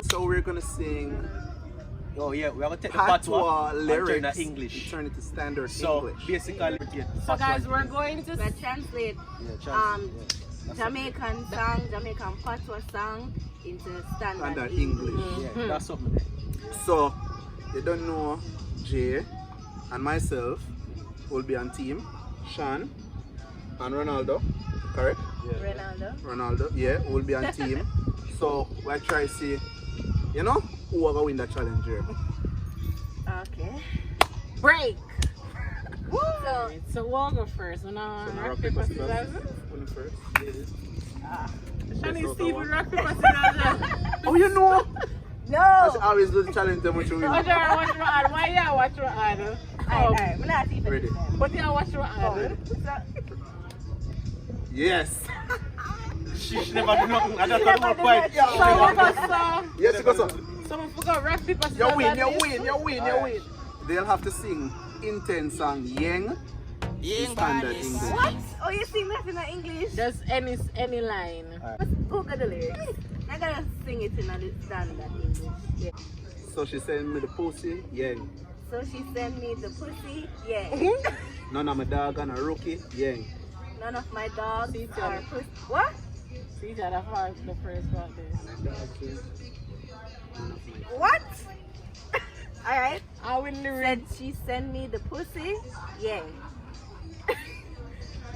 So we're gonna sing. Oh yeah, we are gonna take the Patwa Patwa lyrics and turn it English. turn it to standard So English. basically, So guys, we're going to translate Jamaican song, Jamaican Patois song into standard English. Yeah, that's something. So you don't know, Jay and myself will be on team. Sean and Ronaldo, correct? Ronaldo, yeah, will be on team. So we'll try to see, you know, who will win the challenge here. Okay. Break. So we'll go first. So now rock, paper, scissors. First. Shani Steve with rock, paper, scissors. Oh, you know? No. I always do the challenge them with you. Watch your ad. Why you watch your ad? Alright, we're not even Ready? But you watch your ad. Yes. She never do nothing. I just don't know quite. Yes, you go so. Someone forgot rock, paper, scissors. You win. They'll have to sing intense song Yang. Standard English. What? Oh, you sing that in English? Just any line. Let's Google the lyrics. I gotta sing it in a standard English. Yeah. So she sent me the pussy, Yang. So she sent me the pussy, yeah. None of my dog and a rookie, Yang. None of my dogs See, are pussy. What? See that the first one there. What? Alright. I win the Said red. she sent me the pussy, yeah.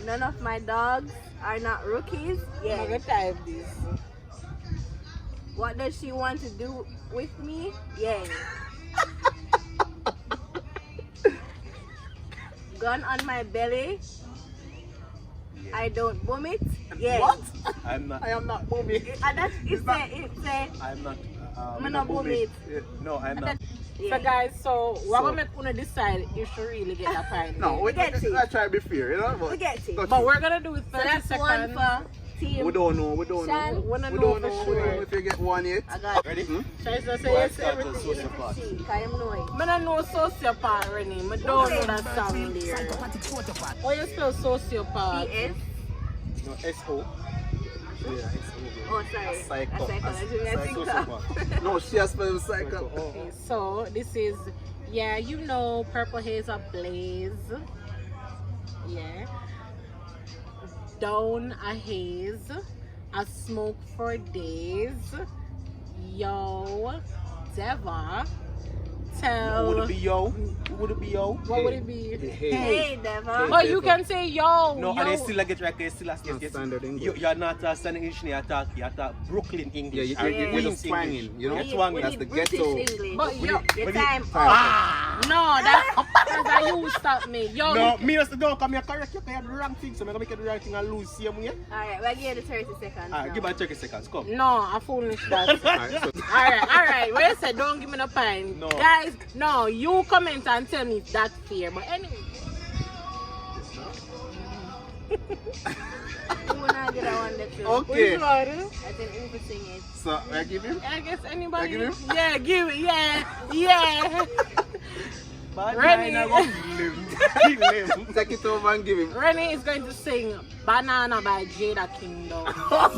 None of my dogs are not rookies, I'm yeah. gonna type this. What does she want to do with me? Yeah. Gun on my belly. I don't boom it. Yeah. What? I am not. That's it say I'm not. I'm not boom it. No, I'm not. So guys, so we're gonna make una decide if she really get that point. No, we get it. I try to be fair, you know. We get it. But we're gonna do it So 30 that's seconds. one for team. We don't know. Shan, Wanna We know don't for know sure. if you get one yet. I got it. Ready? Should I say Well, yes to start to everything? sociopath. See, I am knowing. I don't know sociopath, Rennie. I don't know that song there. How you spell sociopath? PS. No, S-O. Yeah, S-O. Oh, sorry. Psycho. A psychology. I think so. Sociopath. No, she has spelled psycho. Okay, so this is, yeah, you know, purple haze ablaze. Yeah. Down a haze. A smoke for days. Yo, Deva. Tell. Would it be yo? Would it be yo? What would it be? Hey, Deva. Oh, you can say yo. No, yo. and they still get right. They still Not yes. standard English. You're not standard English. You talk Brooklyn English. Yeah, or you're Queens twanging, English. you know? You're twanging. That's the British ghetto. English. But yo, Your time up. Ah! no, that's how you stop me. Yo, No, me just don't come here correct you. You have the wrong thing, so I'm gonna make it the right thing and lose. See me? Alright, we'll give you the 30 seconds. Alright, now. give me 30 seconds. Come. no, I foolish that. Alright, so Alright. Where you said don't give me no pine. No. Guys, no, you comment and tell me if that's fair. But anyway. Who wanna get that one there too? okay. Which one? I think who could sing it. So I give him. I guess anybody. I give him? Yeah, give it. Yeah. Bad Ready? mind, I won't live. Take it over and give him. Rennie is going to sing Banana by Jada Kingdom. Pick up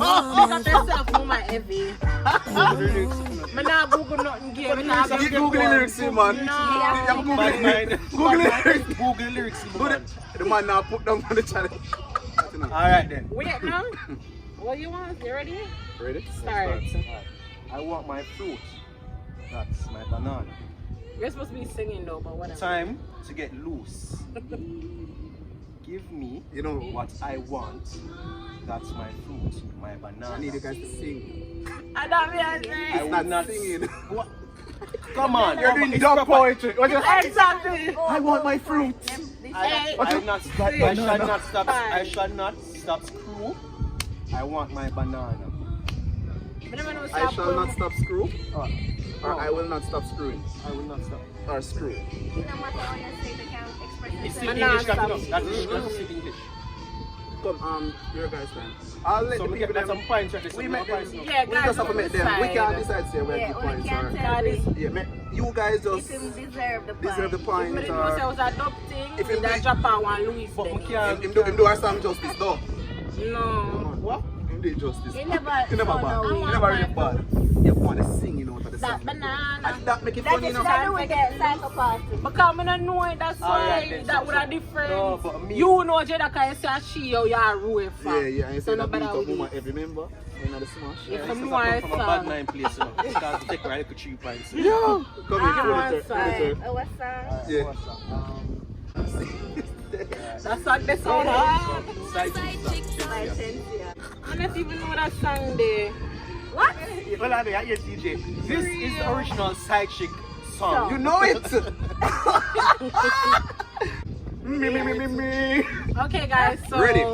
yourself, Mama Evie. I'm not Google nothing game. Get Google the lyrics, man. No. Yeah, Google Bad the mind. lyrics. Google the lyrics. Google the lyrics. man. The man now put down on the challenge. Alright then. Wait now. What you want? You ready? Ready? Start. Alright. I want my fruit. That's my banana. You're supposed to be singing though, but whatever. Time to get loose. Give me You know, what I want. That's my fruit, my banana. I need you guys to sing. I don't mean I will Not not singing. What? Come on. You're doing It's dog proper. poetry. What you- Exactly. I want my fruit. Hey. I shall not stop screw. I want my banana. I shall not stop screw. Or I will not stop screwing. I will not stop. Or screw. No matter how you say, they can express It's themselves. in English, that's enough. That's English. Come, your guys man. I'll let So the we people get them. some points right? We make them. Yeah, We guys, just have to make them. We can't decide say where Yeah, the we points can't are. tell me. Yeah, you guys If just him deserve the deserve the point. If points. I know say I was adopting, If him that do- Japan one Louis. But we then. can't. him do our song justice though. No. What? Him do it justice. He never He never found bad. out. He never really bad. You want to sing, you know, to the That song. banana. And that make it That funny, you is know. what I do with the psychopath. Because I don't know it, that's why Alright, that then, would so- have different. No, but me- You know Jada can say she or you are rude from. Yeah, and you So say no that beat better up with woman it. every member. You know the smash. If Yeah, I'm it's more from a bad song. nine place, you know. Because we take like 3 points. Yeah. Come here, Ah, come sorry. here. What song? Yeah. That's what they sound hard. Side chick. My Cynthia. I don't even know that song there. What? Well, I hear DJ. This is the original side chick song. You know it. me. Okay guys, so Ready?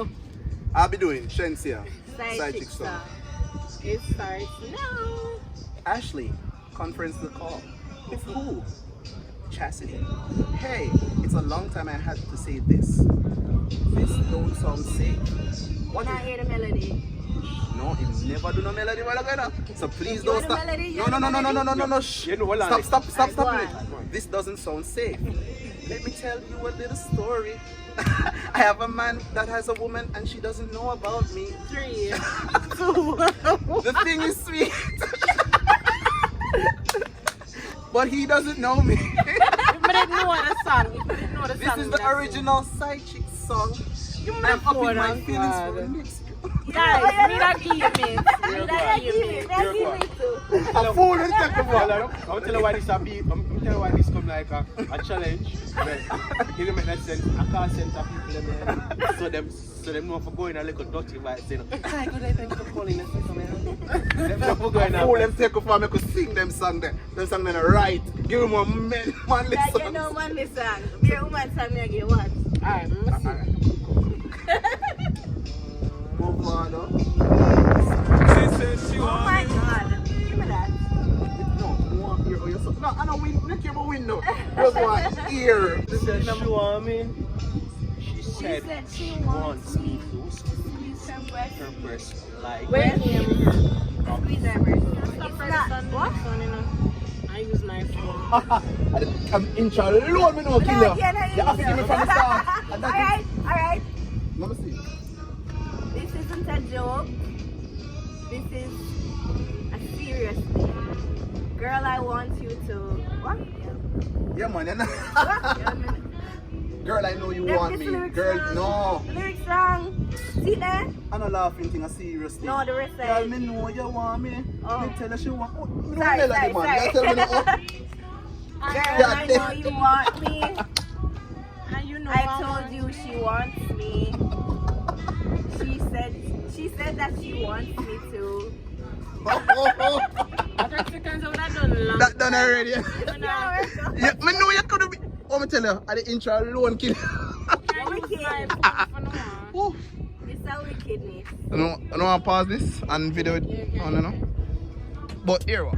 I'll be doing Shensia. Side chick song. song. it starts now. Ashley, conference the call. With who? Chastity. Hey, it's a long time I had to say this. This don't sound safe. What When I if... hear the melody. No, you never do no melody while I'm so please You don't want the stop. melody? You No, want no, the no, no, no, no, melody? no, no, shh. You know what, Stop Alright, go it. on. This doesn't sound safe. Let me tell you a little story. I have a man that has a woman and she doesn't know about me. 3, 2, The thing is sweet. But he doesn't know me. If I didn't know the song, if I didn't know the This song, is the that's original side chick song. You I'm up phone in my on feelings God. for the next. it. Guys, me that give me. Me that give me. That give me too. A fool and take a Well, ball. I'll tell you why this a beat. I'm tell you why this come like a challenge. But it don't make that sense. I can't send to people them, so them know for going a little dirty vibe saying, hi, good day, thanks for calling us. Them know for going A fool out. them take off and make us sing them song there. Them song then right. Give them a manly That you song. know manly song. Be a woman song me again what? Alright, let me see. Alright. Move on up. Oh my god. Give me that. No, one ear or your song. No, I don't win. Look here, my window. Just one ear. She said she want me. She said said she she wants wants me to Squeeze her breast. her breast like Wait. Squeeze her breast. Stop It's for not. the sun, What? sun, you know. I use my phone. I'm in charge alone, me no killer. Yeah, no, You have to give me from the start. And that Alright, alright. is- Let me see. This isn't a joke. This is a serious thing. Girl, I want you to. What? Yeah, man. You know. What? Girl, I know you Them want this me. lyrics Girl, wrong. no. The lyrics wrong. See there? I'm not laughing thing, a serious thing. No, the rest Girl, side. me know you want me. Oh. Me tell her she want. Oh, me don't Sorry, tell her sorry, the man. You sorry. tell me no. Girl, Yeah, I know you want me. And you know I told you she wants me. She said that she wants me to. I 30 seconds I would have done long. That done already. Yeah, Yeah, me know you could be. Oh, me tell you, at the intro alone, kid. I use my phone for no one. Oh. It's a wickedness. I don't want to pause this and video it on, you know. But here, what?